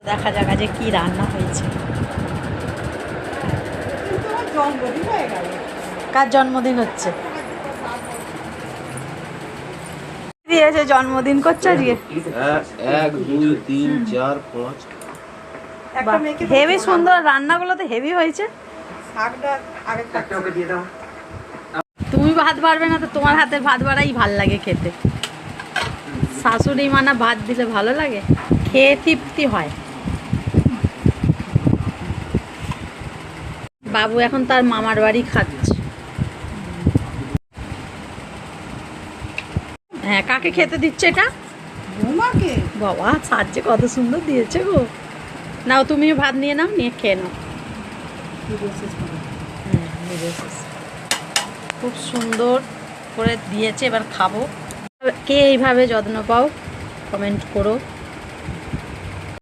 দেখা যাক আজকে কি রান্না হয়েছে। কার জন্মদিন হচ্ছে? দিয়েছে জন্মদিন করছে আজকে। 1 2 3 4 5 হেভি সুন্দর রান্নাগুলো তো হেভি হয়েছে। তুমি ভাত বাড়বে না তো তোমার হাতের ভাত বাড়াই ভাল লাগে খেতে। শাশুড়ি মানা ভাত দিলে ভালো লাগে, খেয়ে তৃপ্তি হয়। বাবু এখন তার মামার বাড়ি খাচ্ছে। হ্যাঁ, কাকে খেতে দিচ্ছে এটা? বাবা সাজে কত সুন্দর দিয়েছে গো। নাও তুমিও ভাত নিয়ে নাও, নিয়ে খেয়ে নাও। খুব সুন্দর করে দিয়েছে, এবার খাবো। কে এইভাবে যত্ন পাও কমেন্ট করো।